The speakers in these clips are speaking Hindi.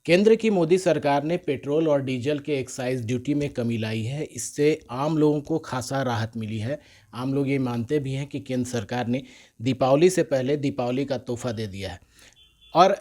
केंद्र की मोदी सरकार ने पेट्रोल और डीजल के एक्साइज ड्यूटी में कमी लाई है। इससे आम लोगों को खासा राहत मिली है। आम लोग ये मानते भी हैं कि केंद्र सरकार ने दीपावली से पहले दीपावली का तोहफा दे दिया है। और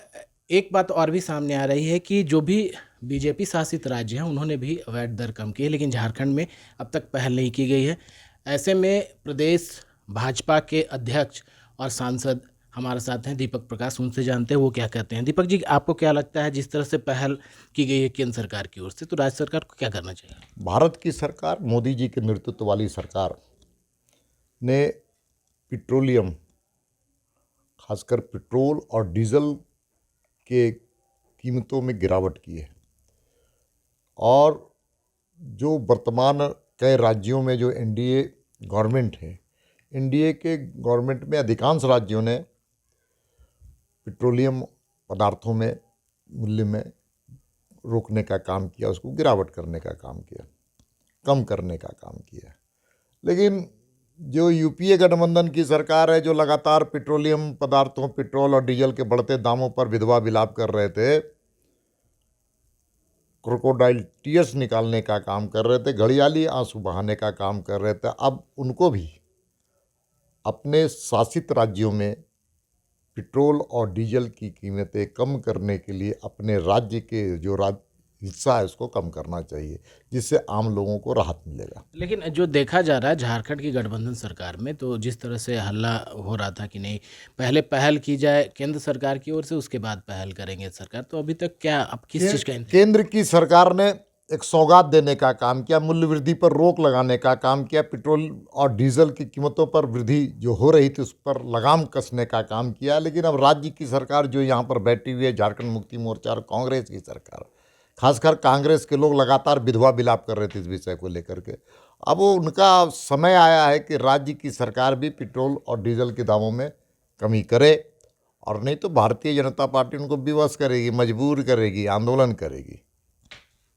एक बात और भी सामने आ रही है कि जो भी बीजेपी शासित राज्य हैं उन्होंने भी वैट दर कम की है, लेकिन झारखंड में अब तक पहल नहीं की गई है। ऐसे में प्रदेश भाजपा के अध्यक्ष और सांसद हमारे साथ हैं दीपक प्रकाश, उनसे जानते हैं वो क्या कहते हैं। दीपक जी, आपको क्या लगता है, जिस तरह से पहल की गई है केंद्र सरकार की ओर से, तो राज्य सरकार को क्या करना चाहिए? भारत की सरकार, मोदी जी के नेतृत्व वाली सरकार ने पेट्रोलियम, खासकर पेट्रोल और डीजल के कीमतों में गिरावट की है। और जो वर्तमान कई राज्यों में जो एनडीए गवर्नमेंट है, एनडीए के गवर्नमेंट में अधिकांश राज्यों ने पेट्रोलियम पदार्थों में मूल्य में रोकने का काम किया, उसको गिरावट करने का काम किया, कम करने का काम किया। लेकिन जो यूपीए गठबंधन की सरकार है, जो लगातार पेट्रोलियम पदार्थों, पेट्रोल और डीजल के बढ़ते दामों पर विधवा विलाप कर रहे थे, क्रोकोडाइल टीयर्स निकालने का काम कर रहे थे, घड़ियाली आंसू बहाने का काम कर रहे थे, अब उनको भी अपने शासित राज्यों में पेट्रोल और डीजल की कीमतें कम करने के लिए अपने राज्य के जो हिस्सा है उसको कम करना चाहिए, जिससे आम लोगों को राहत मिलेगा। लेकिन जो देखा जा रहा है झारखंड की गठबंधन सरकार में, तो जिस तरह से हल्ला हो रहा था कि नहीं, पहले पहल की जाए केंद्र सरकार की ओर से, उसके बाद पहल करेंगे सरकार, तो अभी तक क्या, अब किस चीज़ का केंद्र की सरकार ने एक सौगात देने का काम किया, मूल्य वृद्धि पर रोक लगाने का काम किया, पेट्रोल और डीजल की कीमतों पर वृद्धि जो हो रही थी उस पर लगाम कसने का काम किया। लेकिन अब राज्य की सरकार जो यहाँ पर बैठी हुई है, झारखंड मुक्ति मोर्चा और कांग्रेस की सरकार, खासकर कांग्रेस के लोग लगातार विधवा विलाप कर रहे थे इस विषय को लेकर के। अब वो उनका समय आया है कि राज्य की सरकार भी पेट्रोल और डीजल के दामों में कमी करे, और नहीं तो भारतीय जनता पार्टी उनको विवश करेगी, मजबूर करेगी, आंदोलन करेगी।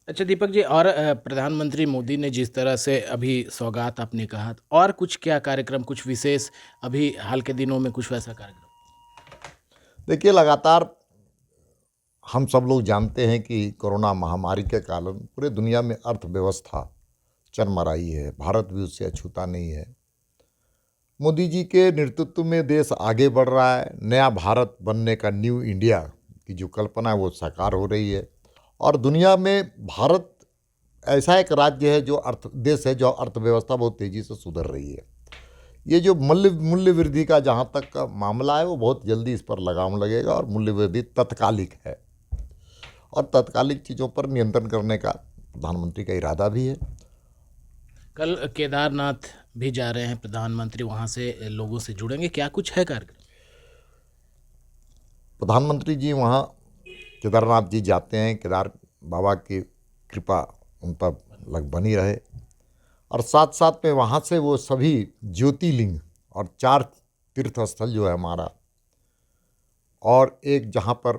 अच्छा दीपक जी, और प्रधानमंत्री मोदी ने जिस तरह से अभी सौगात आपने कहा, तो और कुछ क्या कार्यक्रम, कुछ विशेष अभी हाल के दिनों में कुछ वैसा कार्यक्रम? देखिए, लगातार हम सब लोग जानते हैं कि कोरोना महामारी के कारण पूरे दुनिया में अर्थव्यवस्था चरमराई है, भारत भी उससे अछूता नहीं है। मोदी जी के नेतृत्व में देश आगे बढ़ रहा है, नया भारत बनने का, न्यू इंडिया की जो कल्पना है वो साकार हो रही है। और दुनिया में भारत ऐसा एक राज्य है, जो देश है, जो अर्थव्यवस्था बहुत तेज़ी से सुधर रही है। ये जो मूल्य वृद्धि का जहाँ तक का मामला है, वो बहुत जल्दी इस पर लगाम लगेगा, और मूल्य वृद्धि तत्कालिक है, और तत्कालिक चीज़ों पर नियंत्रण करने का प्रधानमंत्री का इरादा भी है। कल केदारनाथ भी जा रहे हैं प्रधानमंत्री, वहाँ से लोगों से जुड़ेंगे, क्या कुछ है कार्यक्रम? प्रधानमंत्री जी वहाँ केदारनाथ जी जाते हैं, केदार बाबा की कृपा उन पर लग बनी रहे, और साथ साथ में वहाँ से वो सभी ज्योतिर्लिंग और 4 तीर्थ स्थल जो है हमारा, और एक जहाँ पर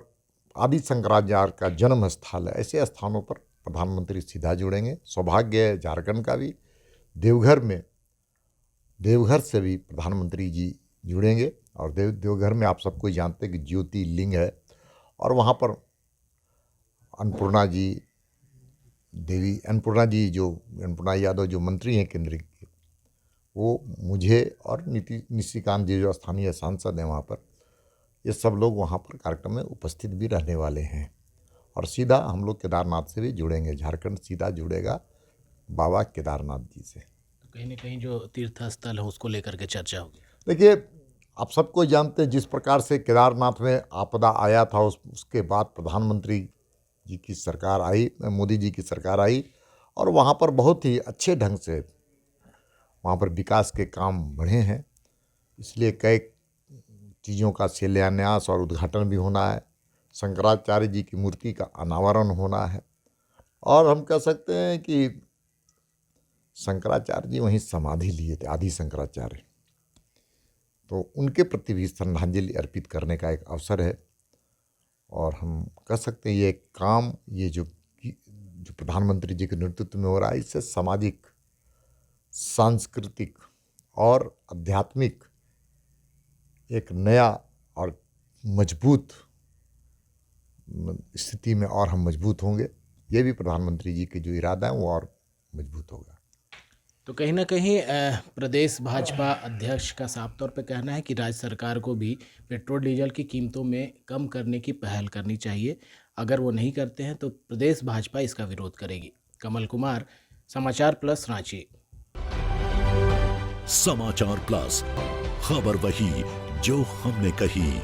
आदि शंकराचार्य का जन्म स्थल है, ऐसे स्थानों पर प्रधानमंत्री सीधा जुड़ेंगे। सौभाग्य है झारखंड का भी, देवघर से भी प्रधानमंत्री जी जुड़ेंगे। और देवघर में आप सबको जानते हैं कि ज्योतिर्लिंग है, और वहाँ पर अन्नपूर्णा जी, देवी अन्नपूर्णा यादव जो मंत्री हैं केंद्र के, वो मुझे और निशिकांत जी जो स्थानीय सांसद हैं वहाँ पर, ये सब लोग वहाँ पर कार्यक्रम में उपस्थित भी रहने वाले हैं। और सीधा हम लोग केदारनाथ से भी जुड़ेंगे, झारखंड सीधा जुड़ेगा बाबा केदारनाथ जी से। तो कहीं ना कहीं जो तीर्थ स्थल है उसको लेकर के चर्चा होगी। देखिए, आप सबको जानते हैं जिस प्रकार से केदारनाथ में आपदा आया था, उसके बाद प्रधानमंत्री जी की सरकार आई, मोदी जी की सरकार आई, और वहाँ पर बहुत ही अच्छे ढंग से वहाँ पर विकास के काम बढ़े हैं। इसलिए कई चीज़ों का शिलान्यास और उद्घाटन भी होना है, शंकराचार्य जी की मूर्ति का अनावरण होना है, और हम कह सकते हैं कि शंकराचार्य जी वहीं समाधि लिए थे, आदि शंकराचार्य, तो उनके प्रति भी श्रद्धांजलि अर्पित करने का एक अवसर है। और हम कह सकते हैं ये काम, ये जो प्रधानमंत्री जी के नेतृत्व में हो रहा है, इससे सामाजिक, सांस्कृतिक और आध्यात्मिक एक नया और मजबूत स्थिति में और हम मजबूत होंगे। ये भी प्रधानमंत्री जी के जो इरादा है वो और मजबूत होगा। तो कहीं ना कहीं प्रदेश भाजपा अध्यक्ष का साफ तौर पे कहना है कि राज्य सरकार को भी पेट्रोल डीजल की कीमतों में कम करने की पहल करनी चाहिए। अगर वो नहीं करते हैं तो प्रदेश भाजपा इसका विरोध करेगी। कमल कुमार, समाचार प्लस, रांची। समाचार प्लस, खबर वही जो हमने कही।